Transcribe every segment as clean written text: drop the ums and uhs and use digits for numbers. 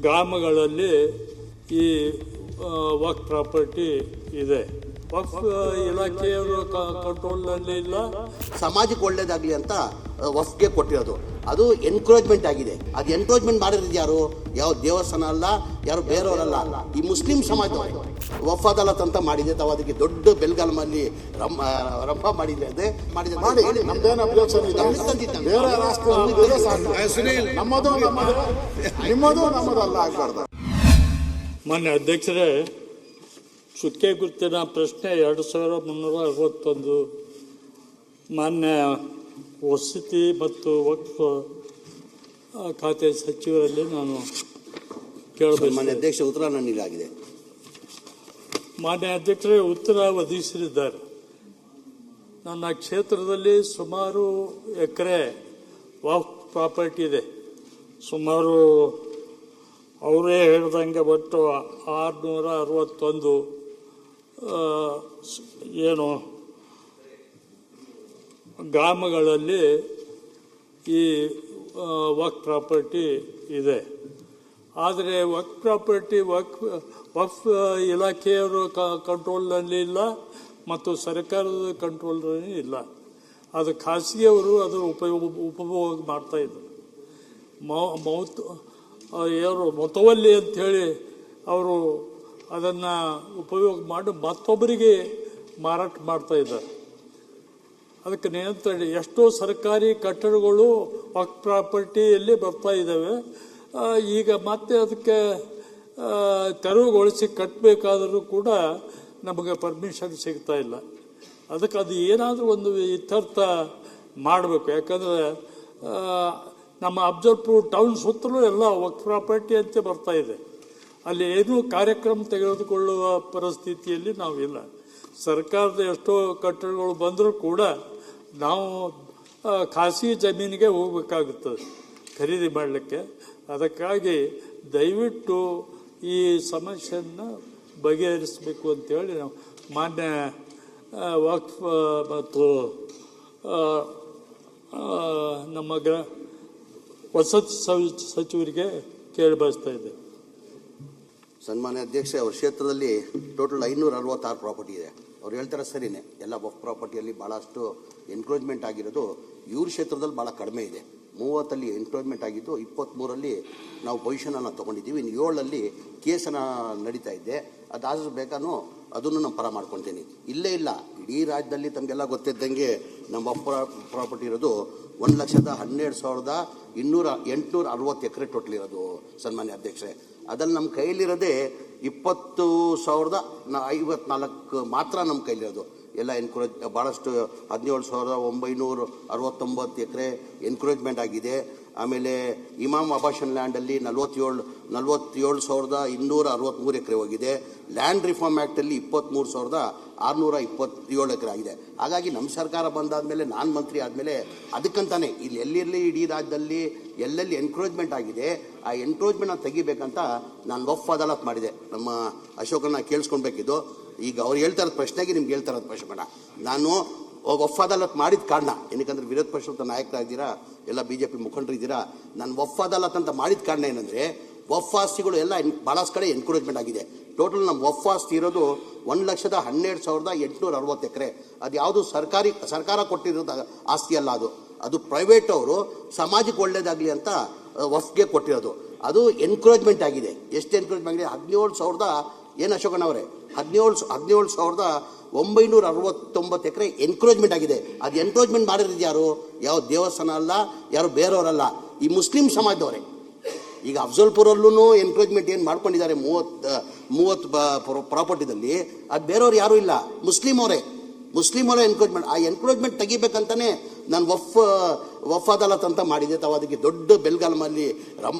ಗ್ರಾಮಗಳಲ್ಲಿ ಈ ವಕ್ಫ್ ಪ್ರಾಪರ್ಟಿ ಇದೆ. ವಕ್ಫ್ ಇಲಾಖೆಯವರು ಕಂಟ್ರೋಲ್ನಲ್ಲಿ ಇಲ್ಲ. ಸಮಾಜಕ್ಕೆ ಒಳ್ಳೇದಾಗಲಿ ಅಂತ ವಕ್ಫ್ಗೆ ಕೊಟ್ಟಿರೋದು, ಅದು ಎನ್ಕರೇಜ್ಮೆಂಟ್ ಆಗಿದೆ. ಅದು ಎನ್ಕರೇಜ್ಮೆಂಟ್ ಮಾಡಿರೋದು ಯಾರು? ಯಾವ ದೇವಸ್ಥಾನ ಅಲ್ಲ, ಯಾರು ಬೇರೆಯವರಲ್ಲ, ಈ ಮುಸ್ಲಿಂ ಸಮಾಜದವರು. ವಕ್ಫ್ ಅದಾಲತ್ ಅಂತ ಮಾಡಿದೆ, ತಾವು ಅದಕ್ಕೆ ದೊಡ್ಡ ಬೆಲ್ಗಾಲಲ್ಲಿ ರಂಪ ಮಾಡಿದೆ. ಅದೇ ಮಾನ್ಯ ಅಧ್ಯಕ್ಷರೇ, ಚುಕ್ಕೆ ಗುರುತಿನ ಪ್ರಶ್ನೆ 2361 ಮಾನ್ಯ ವಸತಿ ಮತ್ತು ವಕ್ಫ್ ಖಾತೆ ಸಚಿವರಲ್ಲಿ ನಾನು ಕೇಳಬೇಕು. ಮಾನ್ಯ ಅಧ್ಯಕ್ಷ, ಉತ್ತರ ನೀಡಲಾಗಿದೆ. ಮಾನ್ಯ ಅಧ್ಯಕ್ಷರೇ, ಉತ್ತರ ಒದಗಿಸಲಿದ್ದಾರೆ. ನನ್ನ ಕ್ಷೇತ್ರದಲ್ಲಿ ಸುಮಾರು ಎಕರೆ ವಕ್ಫ್ ಪ್ರಾಪರ್ಟಿ ಇದೆ. ಸುಮಾರು ಅವರೇ ಹೇಳ್ದಂಗೆ ಒಟ್ಟು 661 ಏನು ಗ್ರಾಮಗಳಲ್ಲಿ ಈ ವಕ್ಫ್ ಪ್ರಾಪರ್ಟಿ ಇದೆ. ಆದರೆ ವಕ್ಫ್ ಪ್ರಾಪರ್ಟಿ ವಕ್ಫ್ ಇಲಾಖೆಯವರು ಕಂಟ್ರೋಲ್ನಲ್ಲಿ ಇಲ್ಲ ಮತ್ತು ಸರ್ಕಾರದ ಕಂಟ್ರೋಲ್ನಲ್ಲಿ ಇಲ್ಲ. ಅದು ಖಾಸಗಿಯವರು ಅದರ ಉಪಭೋಗ ಮಾಡ್ತಾಯಿದ್ರು. ಮೊತ್ತವಲ್ಲಿ ಅಂಥೇಳಿ ಅವರು ಅದನ್ನು ಉಪಯೋಗ ಮಾಡಿ ಮತ್ತೊಬ್ಬರಿಗೆ ಮಾರಾಟ ಮಾಡ್ತಾಯಿದ್ದಾರೆ. ಅದಕ್ಕೆ ನಿಯಂತ್ರಣ. ಎಷ್ಟೋ ಸರ್ಕಾರಿ ಕಟ್ಟಡಗಳು ವಕ್ಫ್ ಪ್ರಾಪರ್ಟಿಯಲ್ಲಿ ಬರ್ತಾ ಇದ್ದಾವೆ. ಈಗ ಮತ್ತೆ ಅದಕ್ಕೆ ತೆರವುಗೊಳಿಸಿ ಕಟ್ಟಬೇಕಾದರೂ ಕೂಡ ನಮಗೆ ಪರ್ಮಿಷನ್ ಸಿಗ್ತಾ ಇಲ್ಲ. ಅದಕ್ಕೆ ಅದು ಏನಾದರೂ ಒಂದು ಇತ್ಯರ್ಥ ಮಾಡಬೇಕು. ಯಾಕಂದರೆ ನಮ್ಮ ಅಫ್ಜಲ್ಪುರ ಟೌನ್ ಸುತ್ತಲೂ ಎಲ್ಲ ವಕ್ಫ್ ಪ್ರಾಪರ್ಟಿ ಅಂತ ಬರ್ತಾ ಇದೆ. ಅಲ್ಲಿ ಏನೂ ಕಾರ್ಯಕ್ರಮ ತೆಗೆದುಕೊಳ್ಳುವ ಪರಿಸ್ಥಿತಿಯಲ್ಲಿ ನಾವಿಲ್ಲ. ಸರ್ಕಾರದ ಎಷ್ಟೋ ಕಟ್ಟಡಗಳು ಬಂದರೂ ಕೂಡ ನಾವು ಖಾಸಗಿ ಜಮೀನಿಗೆ ಹೋಗಬೇಕಾಗುತ್ತದೆ ಖರೀದಿ ಮಾಡಲಿಕ್ಕೆ. ಅದಕ್ಕಾಗಿ ದಯವಿಟ್ಟು ಈ ಸಮಸ್ಯೆಯನ್ನು ಬಗೆಹರಿಸಬೇಕು ಅಂತೇಳಿ ನಾವು ಮಾನ್ಯ ವಕ್ಫ್ ಮತ್ತು ನಮ್ಮ ವಸತಿ ಸಚಿವರಿಗೆ ಕೇಳಿ ಬಯಸ್ತಾ ಇದೆ. ಸನ್ಮಾನ್ಯ ಅಧ್ಯಕ್ಷ, ಅವ್ರ ಕ್ಷೇತ್ರದಲ್ಲಿ ಟೋಟಲ್ 566 ಪ್ರಾಪರ್ಟಿ ಇದೆ. ಅವ್ರು ಹೇಳ್ತಾರೆ ಸರಿನೇ, ಎಲ್ಲ ವಕ್ಫ್ ಪ್ರಾಪರ್ಟಿಯಲ್ಲಿ ಭಾಳಷ್ಟು ಎನ್ಕ್ರೋಚ್ಮೆಂಟ್ ಆಗಿರೋದು ಇವ್ರ ಕ್ಷೇತ್ರದಲ್ಲಿ ಭಾಳ ಕಡಿಮೆ ಇದೆ. 30 ಎನ್ಕ್ರೋಚ್ಮೆಂಟ್ ಆಗಿದ್ದು, 23 ನಾವು ಪೊಸಿಷನನ್ನು ತೊಗೊಂಡಿದ್ದೀವಿ. ಇನ್ನು 7 ಕೇಸನ್ನು ನಡೀತಾ ಇದೆ. ಅದಾದ್ರೂ ಬೇಕಾನು ಅದನ್ನು ನಮ್ಮ ಪರ ಮಾಡ್ಕೊತೀನಿ. ಇಲ್ಲೇ ಇಲ್ಲ, ಇಡೀ ರಾಜ್ಯದಲ್ಲಿ ತಮಗೆಲ್ಲ ಗೊತ್ತಿದ್ದಂಗೆ ನಮ್ಮ ವಕ್ಫ್ ಪ್ರಾಪರ್ಟಿ ಇರೋದು 1,12,860 ಎಕರೆ ಟೋಟಲ್ ಇರೋದು ಸನ್ಮಾನ್ಯ ಅಧ್ಯಕ್ಷರೇ. ಅದ್ರಲ್ಲಿ ನಮ್ಮ ಕೈಲಿರೋದೇ 20,054 ಮಾತ್ರ ನಮ್ಮ ಕೈಲಿರೋದು. ಎಲ್ಲ ಎನ್ಕರೇಜ್ ಭಾಳಷ್ಟು 17,969 ಎಕರೆ ಎನ್ಕರೇಜ್ಮೆಂಟ್ ಆಗಿದೆ. ಆಮೇಲೆ ಇಮಾಮ್ ಅಬಾಷನ್ ಲ್ಯಾಂಡಲ್ಲಿ 47,263 ಎಕರೆ ಹೋಗಿದೆ. ಲ್ಯಾಂಡ್ ರಿಫಾರ್ಮ್ ಆ್ಯಕ್ಟಲ್ಲಿ 23,627 ಎಕರೆ ಆಗಿದೆ. ಹಾಗಾಗಿ ನಮ್ಮ ಸರ್ಕಾರ ಬಂದಾದಮೇಲೆ, ನಾನು ಮಂತ್ರಿ ಆದಮೇಲೆ ಅದಕ್ಕಂತಾನೆ ಇಲ್ಲಿ ಎಲ್ಲಿರಲಿ ಇಡೀ ರಾಜ್ಯದಲ್ಲಿ ಎಲ್ಲೆಲ್ಲಿ ಎನ್ಕ್ರೋಚ್ಮೆಂಟ್ ಆಗಿದೆ ಆ ಎನ್ಕ್ರೋಚ್ಮೆಂಟ್ನ ತೆಗಿಬೇಕಂತ ನಾನು ವಕ್ಫ್ ಅದಾಲತ್ ಮಾಡಿದೆ. ನಮ್ಮ ಅಶೋಕನ ಕೇಳಿಸ್ಕೊಳ್ಬೇಕಿದ್ದು. ಈಗ ಅವ್ರು ಹೇಳ್ತಾ ಇರೋದು ಪ್ರಶ್ನೆಗೆ ನಿಮ್ಗೆ ಹೇಳ್ತಾ ಇರೋದು ಪ್ರಶ್ನೆ ಬೇಡ. ನಾನು ವಕ್ಫ್ ಅದಾಲತ್ ಮಾಡಿದ ಕಾರಣ ಏನಕ್ಕಂದ್ರೆ ವಿರೋಧ ಪಕ್ಷದ ನಾಯಕರಾಗಿದ್ದೀರಾ, ಎಲ್ಲ BJP ಮುಖಂಡರು ಇದ್ದೀರಾ. ನಾನು ವಕ್ಫ್ ಅದಾಲತ್ ಅಂತ ಮಾಡಿದ ಕಾರಣ ಏನಂದರೆ ವಕ್ಫ್ ಆಸ್ತಿಗಳು ಎಲ್ಲ ಭಾಳಷ್ಟು ಕಡೆ ಎನ್ಕರೇಜ್ಮೆಂಟ್ ಆಗಿದೆ. ಟೋಟಲ್ ನಮ್ಮ ವಕ್ಫ್ ಆಸ್ತಿ ಇರೋದು 1,12,860 ಎಕರೆ. ಅದು ಯಾವುದು ಸರ್ಕಾರ ಕೊಟ್ಟಿರೋದು ಆಸ್ತಿ ಅಲ್ಲ, ಅದು ಪ್ರೈವೇಟ್ ಅವರು ಸಮಾಜಕ್ಕೆ ಒಳ್ಳೇದಾಗಲಿ ಅಂತ ವಕ್ಫ್ಗೆ ಕೊಟ್ಟಿರೋದು. ಅದು ಎನ್ಕರೇಜ್ಮೆಂಟ್ ಆಗಿದೆ. ಎಷ್ಟು ಎನ್ಕರೇಜ್ಮೆಂಟ್ ಆಗಿದೆ? 17,000 ಏನು ಅಶೋಕನವರೇ, 17,969 ಎಕರೆ ಎನ್ಕರೇಜ್ಮೆಂಟ್ ಆಗಿದೆ. ಅದು ಎನ್ಕರೇಜ್ಮೆಂಟ್ ಮಾಡಿರೋದು ಯಾರು? ಯಾವ ದೇವಸ್ಥಾನ ಅಲ್ಲ, ಯಾರು ಬೇರೆಯವರಲ್ಲ, ಈ ಮುಸ್ಲಿಂ ಸಮಾಜದವರೇ. ಈಗ ಅಫ್ಜಲ್ಪುರಲ್ಲೂ ಎನ್ಕರೇಜ್ಮೆಂಟ್ ಏನು ಮಾಡ್ಕೊಂಡಿದ್ದಾರೆ 30 ಪ್ರಾಪರ್ಟಿದಲ್ಲಿ, ಅದು ಬೇರೆಯವ್ರು ಯಾರೂ ಇಲ್ಲ, ಮುಸ್ಲಿಮವರೇ ಎನ್ಕರೇಜ್ಮೆಂಟ್. ಆ ಎನ್ಕರೇಜ್ಮೆಂಟ್ ತೆಗಿಬೇಕಂತಾನೆ ನಾನು ವಕ್ಫ್ ಅದಾಲತ್ ಅಂತ ಮಾಡಿದೆ. ತಾವು ಅದಕ್ಕೆ ದೊಡ್ಡ ಬೆಲ್ಗಾಲಲ್ಲಿ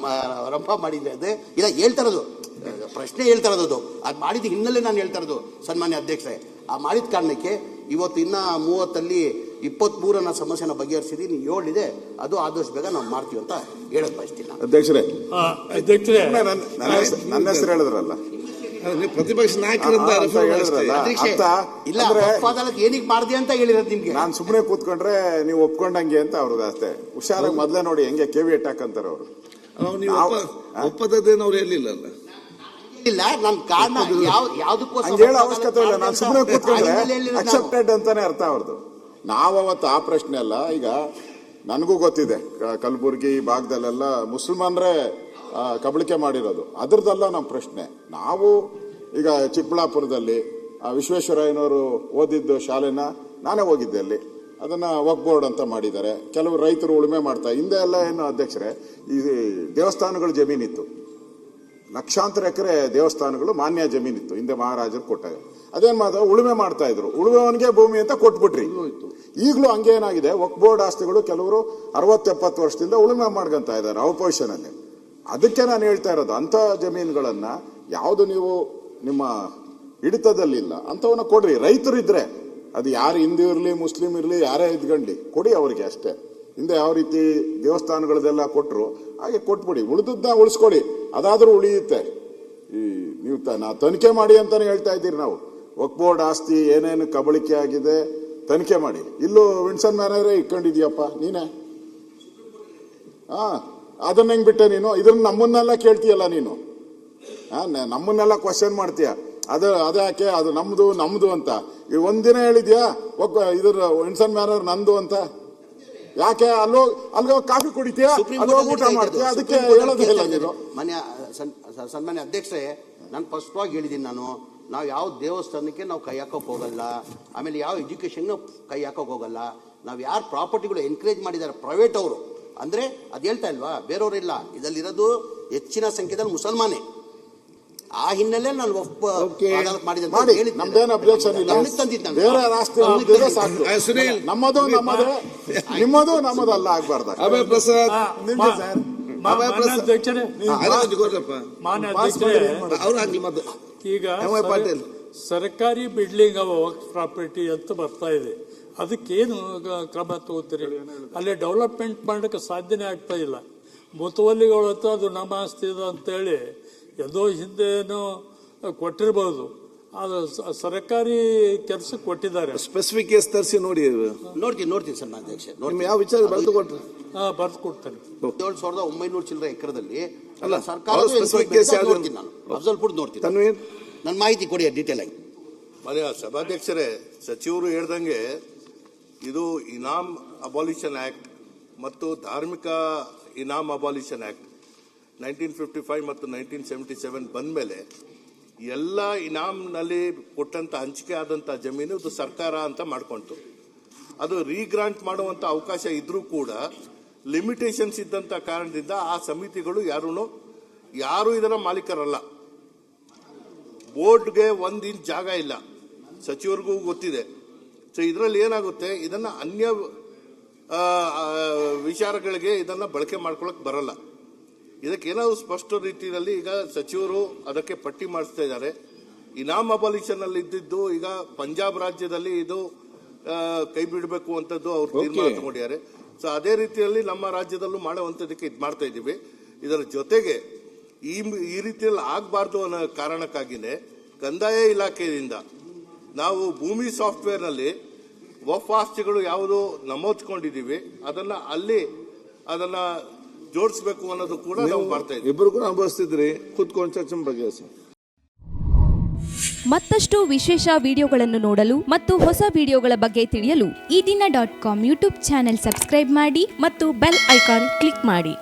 ರಂಪ ಮಾಡಿದೆ. ಅದೇ ಇಲ್ಲ ಹೇಳ್ತಾ ಇರೋದು, ಪ್ರಶ್ನೆ ಹೇಳ್ತಾ ಇರೋದು, ಅದು ಮಾಡಿದ ಹಿನ್ನೆಲೆ ನಾನು ಹೇಳ್ತಾ ಇರೋದು ಸನ್ಮಾನ್ಯ ಅಧ್ಯಕ್ಷರೇ. ಆ ಮಾಡಿದ ಕಾರಣಕ್ಕೆ ಇವತ್ತು ಇನ್ನು 30 23 ಸಮಸ್ಯೆನ ಬಗೆಹರಿಸಿದೀನಿ. 7 ಇದೆ, ಅದು ಆದಷ್ಟು ಬೇಗ ನಾವು ಮಾಡ್ತೀವಿ ಅಂತ ಹೇಳಕ್ ಬಯಸ್ತೀನಿ. ಅಧ್ಯಕ್ಷರೇ ನನ್ನ ಹೆಸರು ಹೇಳಿದ್ರಲ್ಲ, ಪ್ರತಿಪಕ್ಷ ನಾಯಕರಿಂದ ಇಲ್ಲ ಅದಾಲತ್ ಏನಕ್ಕೆ ಮಾಡಿದೆ ಅಂತ ಹೇಳಿರೋದು ನಿಮ್ಗೆ. ನಾನು ಸುಮ್ಮನೆ ಕೂತ್ಕೊಂಡ್ರೆ ನೀವು ಒಪ್ಕೊಂಡಂಗೆ ಅಂತ ಅವ್ರದ್ದು ಅಷ್ಟೇ. ಹುಷಾರಾಗಿ ಮೊದಲೇ ನೋಡಿ ಹೆಂಗೆ KV ಅಟ್ಯಾಕ್ ಅಂತಾರೆ ಅವರು. ನೀವು ಒಪ್ಪದೇನು ಅವ್ರು ಹೇಳಿಲ್ಲಲ್ಲ. ಇಲ್ಲ ನನ್ನ ಕಾರಣ ಹಂಗೆ ಹೇಳೋ ಅವಶ್ಯಕತೆ ಇಲ್ಲ. ನಾನು ಸುಮ್ಮನೆ ಕೂತ್ಕೊಂಡ್ರೆ ಅಕ್ಸೆಪ್ಟೆಡ್ ಅಂತಾನೆ ಅರ್ಥ ಅವ್ರದ್ದು. ನಾವತ್ತು ಆ ಪ್ರಶ್ನೆ ಅಲ್ಲ. ಈಗ ನನಗೂ ಗೊತ್ತಿದೆ, ಕಲಬುರಗಿ ಈ ಭಾಗದಲ್ಲೆಲ್ಲ ಮುಸಲ್ಮಾನರೇ ಕಬಳಿಕೆ ಮಾಡಿರೋದು, ಅದ್ರದ್ದಲ್ಲ ನಮ್ಮ ಪ್ರಶ್ನೆ. ನಾವು ಈಗ ಚಿಕ್ಕಬಳ್ಳಾಪುರದಲ್ಲಿ ವಿಶ್ವೇಶ್ವರಯ್ಯನವರು ಓದಿದ್ದು ಶಾಲೆನ ನಾನೇ ಹೋಗಿದ್ದೆ, ಅಲ್ಲಿ ಅದನ್ನ ವಕ್ಫ್ ಬೋರ್ಡ್ ಅಂತ ಮಾಡಿದ್ದಾರೆ. ಕೆಲವು ರೈತರು ಉಳುಮೆ ಮಾಡ್ತಾ, ಹಿಂದೆ ಎಲ್ಲ ಏನು ಅಧ್ಯಕ್ಷರೇ, ಈ ದೇವಸ್ಥಾನಗಳ ಜಮೀನಿತ್ತು, ಲಕ್ಷಾಂತರ ಎಕರೆ ದೇವಸ್ಥಾನಗಳು ಮಾನ್ಯ ಜಮೀನಿತ್ತು ಹಿಂದೆ ಮಹಾರಾಜರು ಕೊಟ್ಟಾಗ. ಅದೇನ್ ಮಾತ್ರ ಉಳುಮೆ ಮಾಡ್ತಾ ಇದ್ರು, ಉಳುಮೆವನಿಗೆ ಭೂಮಿ ಅಂತ ಕೊಟ್ಬಿಟ್ರಿ. ಈಗಲೂ ಹಂಗೆ ಏನಾಗಿದೆ, ವಕ್ಫ್ ಬೋರ್ಡ್ ಆಸ್ತಿಗಳು ಕೆಲವರು 60-70 ವರ್ಷದಿಂದ ಉಳುಮೆ ಮಾಡ್ಕೊಂತ ಇದ್ದಾರೆ ಅಪೋಸಿಷನ್ ಅಲ್ಲಿ. ಅದಕ್ಕೆ ನಾನು ಹೇಳ್ತಾ ಇರೋದು, ಅಂತ ಜಮೀನುಗಳನ್ನ ಯಾವುದು ನೀವು ನಿಮ್ಮ ಹಿಡಿತದಲ್ಲಿಲ್ಲ ಅಂತವನ್ನ ಕೊಡ್ರಿ. ರೈತರು ಇದ್ರೆ ಅದು ಯಾರು ಹಿಂದೂ ಇರಲಿ ಮುಸ್ಲಿಂ ಇರಲಿ ಯಾರೇ ಇದ್ಕೊಂಡಿ ಕೊಡಿ ಅವ್ರಿಗೆ ಅಷ್ಟೇ. ಹಿಂದೆ ಯಾವ ರೀತಿ ದೇವಸ್ಥಾನಗಳದೆಲ್ಲ ಕೊಟ್ಟರು ಹಾಗೆ ಕೊಟ್ಬಿಡಿ, ಉಳಿದನ್ನ ಉಳಿಸ್ಕೊಡಿ, ಅದಾದ್ರೂ ಉಳಿಯುತ್ತೆ. ಈ ನೀವು ತನಿಖೆ ಮಾಡಿ ಅಂತಾನೆ ಹೇಳ್ತಾ ಇದ್ದೀರಿ. ನಾವು ವಕ್ಫ್ ಬೋರ್ಡ್ ಆಸ್ತಿ ಏನೇನು ಕಬಳಿಕೆ ಆಗಿದೆ ತನಿಖೆ ಮಾಡಿ. ಇಲ್ಲೂ ವಿನ್ಸನ್ ಮ್ಯಾನರೇ ಇಟ್ಕೊಂಡಿದ್ಯಪ್ಪ ನೀನೆ. ಅದನ್ನ ಹೆಂಗ್ ಬಿಟ್ಟೆ ನೀನು? ಇದನ್ನ ನಮ್ಮನ್ನೆಲ್ಲ ಕೇಳ್ತೀಯಲ್ಲ ನೀನು, ನಮ್ಮನ್ನೆಲ್ಲ ಕ್ವಶನ್ ಮಾಡ್ತೀಯ. ಅದ್ಯಾಕೆ ಅದು ನಮ್ದು ಅಂತ ಈ ಒಂದಿನ ಹೇಳಿದ್ಯಾ ಇದ್ರ ವಿನ್ಸನ್ ಮ್ಯಾನರ್ ನಂದು ಅಂತ? ಯಾಕೆ ಅಲ್ಲೋ ಕಾಫಿ ಕುಡಿತೀಯಾ, ಊಟ ಮಾಡ್ತೀಯಾ? ಅದಕ್ಕೆ ಹೇಳೋದಿಲ್ಲ ನೀನು. ಸನ್ಮಾನ್ಯ ಅಧ್ಯಕ್ಷರೇ, ನಾನು ಸ್ಪಷ್ಟವಾಗಿ ಹೇಳಿದ್ದೀನಿ. ನಾವು ಯಾವ ದೇವಸ್ಥಾನಕ್ಕೆ ನಾವು ಕೈ ಹಾಕೋಕೆ ಹೋಗಲ್ಲ, ಆಮೇಲೆ ಯಾವ ಎಜುಕೇಷನ್ಗೆ ಕೈ ಹಾಕೋಕೆ ಹೋಗಲ್ಲ. ನಾವು ಯಾರು ಪ್ರಾಪರ್ಟಿಗಳು ಎನ್ಕರೇಜ್ ಮಾಡಿದ್ದಾರೆ ಪ್ರೈವೇಟ್ ಅವರು, ಅಂದರೆ ಅದು ಹೇಳ್ತಾ ಇಲ್ವಾ, ಬೇರೆಯವರಿಲ್ಲ. ಇದರಲ್ಲಿರೋದು ಹೆಚ್ಚಿನ ಸಂಖ್ಯೆಯಲ್ಲಿ ಮುಸಲ್ಮಾನೇ. ಆ ಹಿನ್ನೆಲೆ ನಾನು ನಮ್ದೇನು ಅಬ್ಜೆಕ್ಷನ್ ಇಲ್ಲ. ಬೇರೆ ರಾಷ್ಟ್ರ ನಮ್ಮದು ನಮ್ಮದಲ್ಲ ಆಗ್ಬಾರ್ದು. ಅಭಯ ಪ್ರಸಾದ್ ಈಗ ಸರ್ಕಾರಿ ಬಿಲ್ಡಿಂಗ್ ಅವ ವಕ್ಫ್ ಪ್ರಾಪರ್ಟಿ ಅಂತ ಬರ್ತಾ ಇದೆ, ಅದಕ್ಕೇನು ಕ್ರಮ ತಗೋತೀರಿ? ಅಲ್ಲಿ ಡೆವಲಪ್ಮೆಂಟ್ ಮಾಡೋಕ್ಕೆ ಸಾಧ್ಯನೇ ಆಗ್ತಾ ಇಲ್ಲ. ಮುತುವಲ್ಲಿಗಳು ಅಂತ ಅದು ನಮ್ಮ ಆಸ್ತಿ ಇದೆ ಅಂತೇಳಿ ಯಾವುದೋ ಹಿಂದೇನೋ ಕೊಟ್ಟಿರ್ಬೋದು, ಅದು ಸರ್ಕಾರಿ ಕೆಲಸಕ್ಕೆ ಕೊಟ್ಟಿದ್ದಾರೆ. ಸ್ಪೆಸಿಫಿಕ್ ಕೇಸ್ ತರಿಸಿ ನೋಡ್ತೀನಿ ಸರ್. ನಾನು ಅಧ್ಯಕ್ಷ ಯಾವ ವಿಚಾರ ಬರೆದು ಕೊಟ್ಟರೆ ಬರ್ದು ಕೊಡ್ತೇನೆ. 7,900 ಚಿಲ್ಲರೆ ಎಕರೆದಲ್ಲಿ ಸರ್ಕಾರ ನಾನು ಅಫ್ಜಲ್ಪುರ್ ನೋಡ್ತೀನಿ. ನನ್ನ ಮಾಹಿತಿ ಕೊಡಿ ಡೀಟೇಲ್ ಆಗಿ. ಮಾನ್ಯ ಸಭಾಧ್ಯಕ್ಷರೇ, ಸಚಿವರು ಹೇಳ್ದಂಗೆ ಇದು ಇನಾಮ್ ಅಬಾಲಿಷನ್ ಆಕ್ಟ್ ಮತ್ತು ಧಾರ್ಮಿಕ ಇನಾಮ್ ಅಬಾಲಿಷನ್ ಆಕ್ಟ್ 1955 ಮತ್ತು 1977 ಬಂದ ಮೇಲೆ ಎಲ್ಲ ಇನಾಮ್ನಲ್ಲಿ ಕೊಟ್ಟಂತ ಹಂಚಿಕೆ ಆದಂತ ಜಮೀನು ಇದು ಸರ್ಕಾರ ಅಂತ ಮಾಡ್ಕೊಂತು. ಅದು ರೀಗ್ರಾಂಟ್ ಮಾಡುವಂತ ಅವಕಾಶ ಇದ್ರೂ ಕೂಡ ಲಿಮಿಟೇಷನ್ಸ್ ಇದ್ದಂತ ಕಾರಣದಿಂದ ಆ ಸಮಿತಿಗಳು ಯಾರು ಇದರ ಮಾಲೀಕರಲ್ಲ. ಬೋರ್ಡ್ಗೆ 1 ಇಂಚ್ ಜಾಗ ಇಲ್ಲ, ಸಚಿವರಿಗೂ ಗೊತ್ತಿದೆ. ಸೊ ಇದರಲ್ಲಿ ಏನಾಗುತ್ತೆ, ಇದನ್ನ ಅನ್ಯ ವಿಚಾರಗಳಿಗೆ ಇದನ್ನ ಬಳಕೆ ಮಾಡ್ಕೊಳಕ್ ಬರಲ್ಲ. ಇದಕ್ಕೇನಾದ್ರು ಸ್ಪಷ್ಟ ರೀತಿಯಲ್ಲಿ ಈಗ ಸಚಿವರು ಅದಕ್ಕೆ ಪಟ್ಟಿ ಮಾಡಿಸ್ತಾ ಇದ್ದಾರೆ. ಇನಾಮ್ ಅಬಾಲಿಷನ್ ಅಲ್ಲಿ ಇದ್ದಿದ್ದು ಈಗ ಪಂಜಾಬ್ ರಾಜ್ಯದಲ್ಲಿ ಇದು ಕೈ ಬಿಡಬೇಕು ಅಂತದ್ದು ಅವ್ರು ತೀರ್ಮಾನ ತಗೊಂಡಿದ್ದಾರೆ. ಸೊ ಅದೇ ರೀತಿಯಲ್ಲಿ ನಮ್ಮ ರಾಜ್ಯದಲ್ಲೂ ಮಾಡುವಂತದಕ್ಕೆ ಇದು ಮಾಡ್ತಾ ಇದ್ದೀವಿ. ಇದರ ಜೊತೆಗೆ ಈ ರೀತಿಯಲ್ಲಿ ಆಗಬಾರ್ದು ಅನ್ನೋ ಕಾರಣಕ್ಕಾಗಿನೇ ಕಂದಾಯ ಇಲಾಖೆಯಿಂದ ನಾವು ಭೂಮಿ ಸಾಫ್ಟ್ವೇರ್ ನಲ್ಲಿ ವಕ್ಫ್ ಆಸ್ತಿಗಳು ಯಾವುದು ನಮೂದಿಸಿಕೊಂಡಿದ್ದೀವಿ ಅದನ್ನ ಜೋಡಿಸಬೇಕು ಅನ್ನೋದು ಕೂಡ ನಾವು ಮಾಡ್ತಾ ಇದ್ದೀವಿ. ಇಬ್ಬರು ಕೂಡ ಅನುಭವಿಸ್ತಿದ್ರಿ, ಕೂತ್ಕೊಂಡು ಚರ್ಚೆ ಬಗೆಹರಿಸಿ. ಮತ್ತಷ್ಟು ವಿಶೇಷ ವಿಡಿಯೋಗಳನ್ನು ನೋಡಲು ಮತ್ತು ಹೊಸ ವಿಡಿಯೋಗಳ ಬಗ್ಗೆ ತಿಳಿಯಲು ಈ ದಿನ .com ಯೂಟ್ಯೂಬ್ ಚಾನೆಲ್ ಸಬ್ಸ್ಕ್ರೈಬ್ ಮಾಡಿ ಮತ್ತು ಬೆಲ್ ಐಕಾನ್ ಕ್ಲಿಕ್ ಮಾಡಿ.